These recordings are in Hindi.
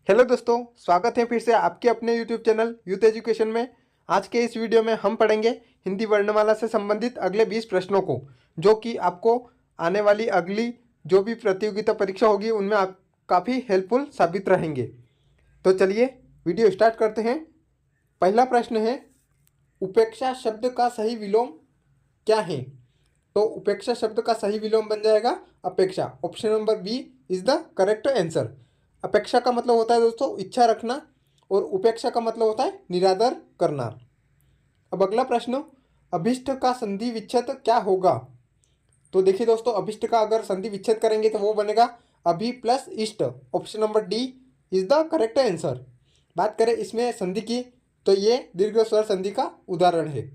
हेलो दोस्तों, स्वागत है फिर से आपके अपने यूट्यूब चैनल यूथ एजुकेशन में। आज के इस वीडियो में हम पढ़ेंगे हिंदी वर्णमाला से संबंधित अगले 20 प्रश्नों को, जो कि आपको आने वाली अगली जो भी प्रतियोगिता परीक्षा होगी उनमें आप काफ़ी हेल्पफुल साबित रहेंगे। तो चलिए वीडियो स्टार्ट करते हैं। पहला प्रश्न है, उपेक्षा शब्द का सही विलोम क्या है? तो उपेक्षा शब्द का सही विलोम बन जाएगा अपेक्षा। Option number B is the correct answer. अपेक्षा का मतलब होता है दोस्तों इच्छा रखना, और उपेक्षा का मतलब होता है निरादर करना। अब अगला प्रश्न, अभिष्ट का संधि विच्छेद क्या होगा? तो देखिए दोस्तों, अभिष्ट का अगर संधि विच्छेद करेंगे तो वो बनेगा अभि प्लस इष्ट। Option number D is the correct answer. बात करें इसमें संधि की, तो ये दीर्घ स्वर संधि का उदाहरण है।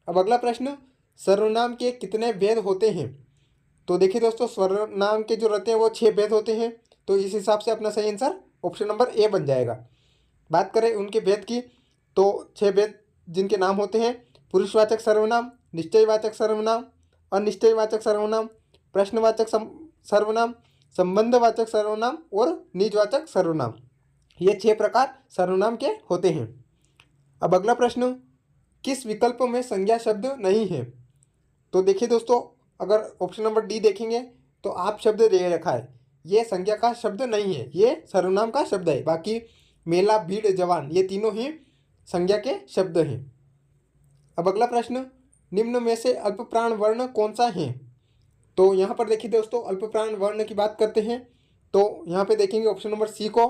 अब अगला प्रश्न, सर्वनाम के कितने भेद होते हैं? तो देखिए दोस्तों, सर्वनाम के जो रहते हैं वो 6 भेद होते हैं। तो इस हिसाब से अपना सही आंसर ऑप्शन नंबर ए बन जाएगा। बात करें उनके भेद की, तो 6 भेद जिनके नाम होते हैं, पुरुषवाचक सर्वनाम, निश्चयवाचक सर्वनाम, अनिश्चयवाचक सर्वनाम, प्रश्नवाचक सर्वनाम, संबंधवाचक सर्वनाम और निजवाचक सर्वनाम। ये 6 प्रकार सर्वनाम के होते हैं। अब अगला प्रश्न, किस विकल्प में संज्ञा शब्द नहीं है? तो देखिए दोस्तों, अगर ऑप्शन नंबर डी देखेंगे तो आप शब्द दे रखा है, ये संज्ञा का शब्द नहीं है, ये सर्वनाम का शब्द है। बाकी मेला, भीड़, जवान ये तीनों ही संज्ञा के शब्द हैं। अब अगला प्रश्न, निम्न में से अल्पप्राण वर्ण कौन सा है? तो यहाँ पर देखिए दोस्तों, अल्पप्राण वर्ण की बात करते हैं तो यहाँ पे देखेंगे ऑप्शन नंबर सी को,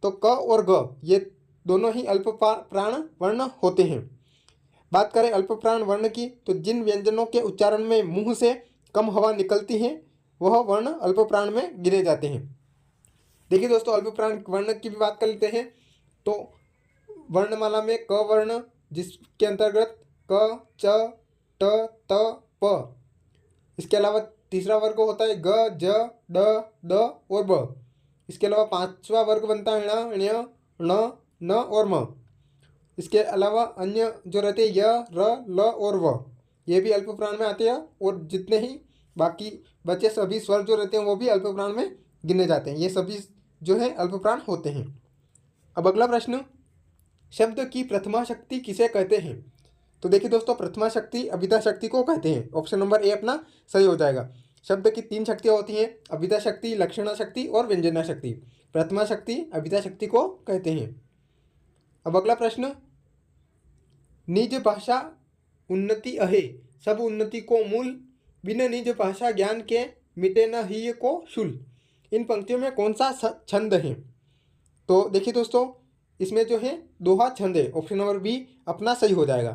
तो क और ग ये दोनों ही अल्पप्राण वर्ण होते हैं। बात करें अल्पप्राण वर्ण की, तो जिन व्यंजनों के उच्चारण में मुंह से कम हवा निकलती है वह वर्ण अल्पप्राण में गिने जाते हैं। देखिए दोस्तों, अल्पप्राण वर्ण की भी बात कर लेते हैं। तो वर्णमाला में क वर्ण, जिसके अंतर्गत क, च, ट, त, प। इसके अलावा तीसरा वर्ग होता है ग, ज, ड, द और ब। इसके अलावा पांचवा वर्ग बनता है ण, ण्य, ण, न और म। इसके अलावा अन्य जो रहते हैं य, र, ल और व, ये भी अल्पप्राण में आते हैं। और जितने ही बाकी बचे सभी स्वर जो रहते हैं वो भी अल्पप्राण में गिने जाते हैं। ये सभी जो है अल्पप्राण होते हैं। अब अगला प्रश्न, शब्द की प्रथमा शक्ति किसे कहते हैं? तो देखिए दोस्तों, प्रथमा शक्ति अभिधा शक्ति को कहते हैं। ऑप्शन नंबर ए अपना सही हो जाएगा। शब्द की 3 शक्तियाँ होती हैं, अभिधा शक्ति, लक्षणा शक्ति और व्यंजना शक्ति। प्रथमा शक्ति अभिधा शक्ति को कहते हैं। अब अगला प्रश्न, निज भाषा उन्नति अहे, सब उन्नति को मूल, बिन निज भाषा ज्ञान के मिटे न ही को शूल। इन पंक्तियों में कौन सा छंद है? तो देखिए दोस्तों, इसमें जो है दोहा छंद है। ऑप्शन नंबर बी अपना सही हो जाएगा।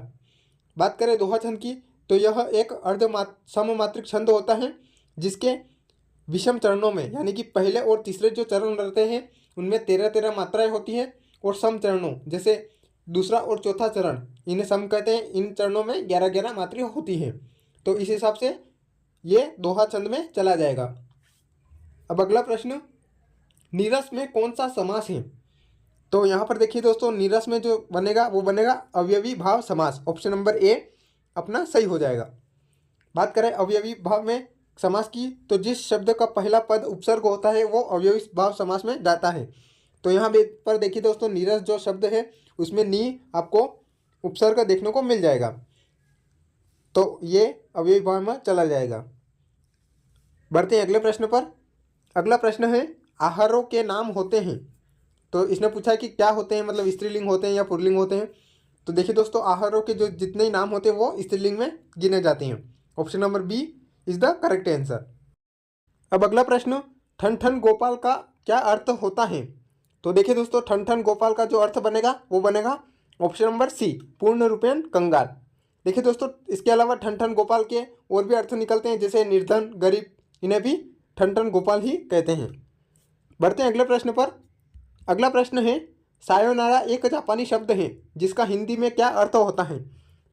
बात करें दोहा छंद की, तो यह एक सममात्रिक छंद होता है, जिसके विषम चरणों में यानी कि पहले और तीसरे जो चरण रहते हैं उनमें 13-13 मात्राएं होती हैं, और सम चरणों जैसे दूसरा और चौथा चरण, इन्हें सम कहते हैं। इन चरणों में 11-11 मात्राएं होती हैं। तो इस हिसाब से ये दोहा छंद में चला जाएगा। अब अगला प्रश्न, नीरस में कौन सा समास है? तो यहाँ पर देखिए दोस्तों, नीरस में जो बनेगा वो बनेगा अवयवी भाव समास। ऑप्शन नंबर ए अपना सही हो जाएगा। बात करें अवयवी भाव में समास की, तो जिस शब्द का पहला पद उपसर्ग होता है वो अवयवी भाव समास में जाता है। तो यहाँ पर देखिए दोस्तों, नीरस जो शब्द है उसमें नी आपको उपसर्ग देखने को मिल जाएगा, तो ये अवयवी भाव में चला जाएगा। बढ़ते हैं अगले प्रश्न पर। अगला प्रश्न है, आहारों के नाम होते हैं। तो इसने पूछा है कि क्या होते हैं, मतलब स्त्रीलिंग होते हैं या पुल्लिंग होते हैं। तो देखिए दोस्तों, आहारों के जो जितने ही नाम होते हैं वो स्त्रीलिंग में गिने जाते हैं। Option number B is the correct answer. अब अगला प्रश्न, ठन ठन गोपाल का क्या अर्थ होता है? तो देखिए दोस्तों, ठन ठन गोपाल का जो अर्थ बनेगा वो बनेगा ऑप्शन नंबर सी, पूर्ण रूपेण कंगाल। देखिए दोस्तों, इसके अलावा ठन ठन गोपाल के और भी अर्थ निकलते हैं, जैसे निर्धन, गरीब, इन्हें भी ठन ठन गोपाल ही कहते हैं। बढ़ते हैं अगले प्रश्न पर। अगला प्रश्न है, सायोनारा एक जापानी शब्द है जिसका हिंदी में क्या अर्थ होता है?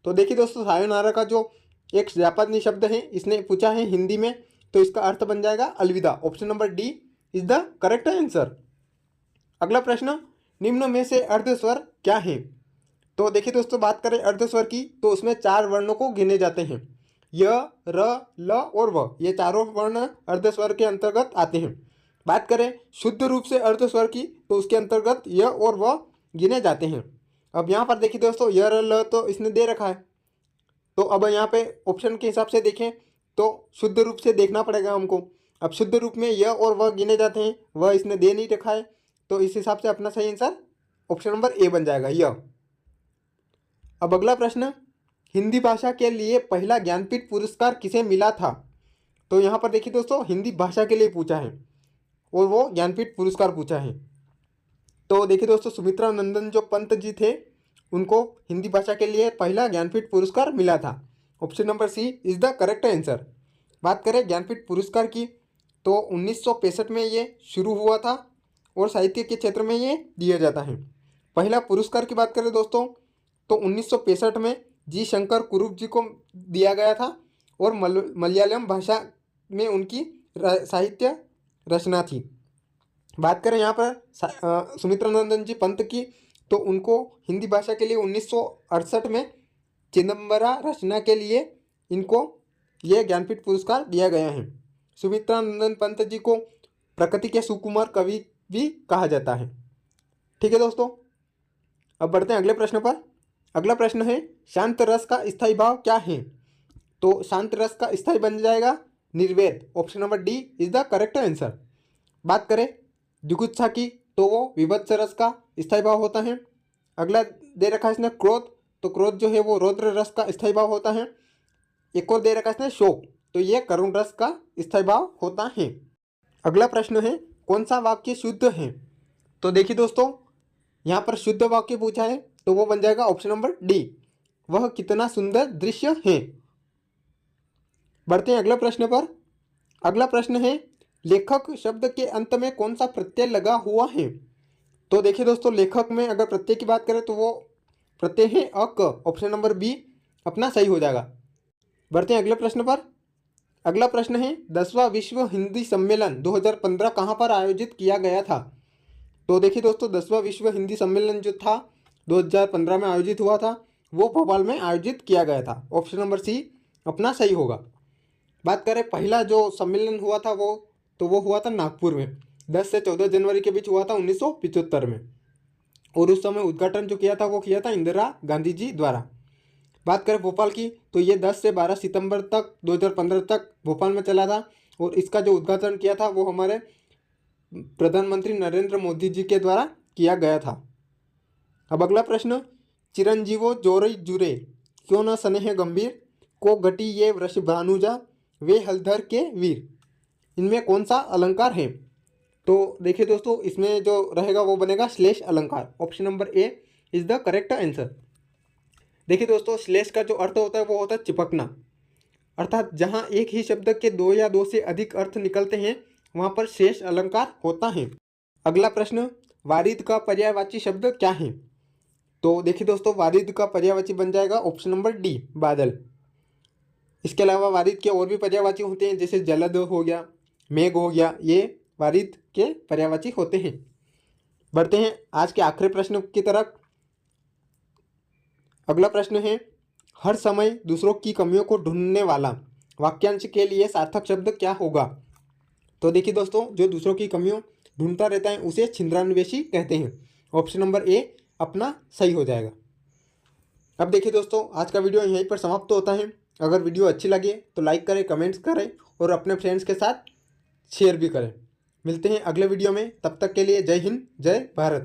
तो देखिए दोस्तों, सायोनारा का जो एक जापानी शब्द है इसने पूछा है हिंदी में, तो इसका अर्थ बन जाएगा अलविदा। Option number D is the correct answer. अगला प्रश्न, निम्न में से अर्धस्वर क्या है? तो देखिए दोस्तों, बात करें अर्धस्वर की, तो उसमें 4 वर्णों को गिने जाते हैं, य, र, ल और व। ये चारों वर्ण अर्धस्वर के अंतर्गत आते हैं। बात करें शुद्ध रूप से अर्ध स्वर की तो उसके अंतर्गत य और व गिने जाते हैं। अब यहाँ पर देखिए दोस्तों य र ल तो इसने दे रखा है, तो अब यहाँ पे ऑप्शन के हिसाब से देखें तो शुद्ध रूप से देखना पड़ेगा हमको। अब शुद्ध रूप में य और व गिने जाते हैं, वह इसने दे नहीं रखा है, तो इस हिसाब से अपना सही आंसर ऑप्शन नंबर ए बन जाएगा य। अब अगला प्रश्न, हिंदी भाषा के लिए पहला ज्ञानपीठ पुरस्कार किसे मिला था? तो यहाँ पर देखिए दोस्तों हिंदी भाषा के लिए पूछा है और वो ज्ञानपीठ पुरस्कार पूछा है। तो देखिए दोस्तों सुमित्रा नंदन जो पंत जी थे उनको हिंदी भाषा के लिए पहला ज्ञानपीठ पुरस्कार मिला था। Option number C is the correct answer. बात करें ज्ञानपीठ पुरस्कार की तो 1965 में ये शुरू हुआ था और साहित्य के क्षेत्र में ये दिया जाता है। पहला पुरस्कार की बात करें दोस्तों तो 1965 में जी शंकर कुरूप जी को दिया गया था और मलयालम भाषा में उनकी साहित्य रचना थी। बात करें यहाँ पर सुमित्रा नंदन जी पंत की तो उनको हिंदी भाषा के लिए 1968 में चिदम्बरा रचना के लिए इनको ये ज्ञानपीठ पुरस्कार दिया गया है। सुमित्रा नंदन पंत जी को प्रकृति के सुकुमार कवि भी कहा जाता है। ठीक है दोस्तों, अब बढ़ते हैं अगले प्रश्न पर। अगला प्रश्न है शांत रस का स्थायी भाव क्या है? तो शांत रस का स्थायी बन जाएगा निर्वेद। Option number D is the correct answer. बात करें जुगुत्सा की तो वो विभत्स रस का स्थायी भाव होता है। अगला दे रखा है इसने क्रोध, तो क्रोध जो है वो रौद्र रस का स्थायी भाव होता है। एक और दे रखा है इसने शोक, तो ये करुण रस का स्थायी भाव होता है। अगला प्रश्न है कौन सा वाक्य शुद्ध है? तो देखिए दोस्तों यहाँ पर शुद्ध वाक्य पूछा है तो वो बन जाएगा ऑप्शन नंबर डी, वह कितना सुंदर दृश्य है। बढ़ते हैं अगला प्रश्न पर। अगला प्रश्न है लेखक शब्द के अंत में कौन सा प्रत्यय लगा हुआ है? तो देखिए दोस्तों लेखक में अगर प्रत्यय की बात करें तो वो प्रत्यय है अक। ऑप्शन नंबर बी अपना सही हो जाएगा। बढ़ते हैं अगले प्रश्न पर। अगला प्रश्न है 10वां विश्व हिंदी सम्मेलन 2015 कहाँ पर आयोजित किया गया था? तो देखिए दोस्तों 10वां विश्व हिंदी सम्मेलन जो था 2015 में आयोजित हुआ था वो भोपाल में आयोजित किया गया था। ऑप्शन नंबर सी अपना सही होगा। बात करें पहला जो सम्मेलन हुआ था वो हुआ था नागपुर में 10 से 14 जनवरी के बीच हुआ था 1975 में, और उस समय उद्घाटन जो किया था वो किया था इंदिरा गांधी जी द्वारा। बात करें भोपाल की तो ये 10 से 12 सितंबर तक 2015 तक भोपाल में चला था और इसका जो उद्घाटन किया था वो हमारे प्रधानमंत्री नरेंद्र मोदी जी के द्वारा किया गया था। अब अगला प्रश्न, चिरंजीवो जोरई जुरे क्यों न स्नेह गंभीर को घटी ये वृष भानुजा वे हलधर के वीर, इनमें कौन सा अलंकार है? तो देखिए दोस्तों इसमें जो रहेगा वो बनेगा श्लेष अलंकार। Option number A is the correct answer. देखिए दोस्तों श्लेष का जो अर्थ होता है वो होता है चिपकना, अर्थात जहाँ एक ही शब्द के दो या दो से अधिक अर्थ निकलते हैं वहाँ पर शेष अलंकार होता है। अगला प्रश्न, वारिद का पर्यायवाची शब्द क्या है? तो देखिए दोस्तों वारिद का पर्यायवाची बन जाएगा ऑप्शन नंबर डी बादल। इसके अलावा वारिद के और भी पर्यायवाची होते हैं जैसे जलद हो गया, मेघ हो गया, ये वारिद के पर्यायवाची होते हैं। बढ़ते हैं आज के आखिरी प्रश्न की तरफ। अगला प्रश्न है हर समय दूसरों की कमियों को ढूंढने वाला वाक्यांश के लिए सार्थक शब्द क्या होगा? तो देखिए दोस्तों जो दूसरों की कमियों ढूंढता रहता है उसे छिंद्रान्वेषी कहते हैं। ऑप्शन नंबर ए अपना सही हो जाएगा। अब देखिए दोस्तों आज का वीडियो यहीं पर समाप्त होता है। अगर वीडियो अच्छी लगे तो लाइक करें, कमेंट्स करें और अपने फ्रेंड्स के साथ शेयर भी करें। मिलते हैं अगले वीडियो में, तब तक के लिए जय हिंद, जय भारत।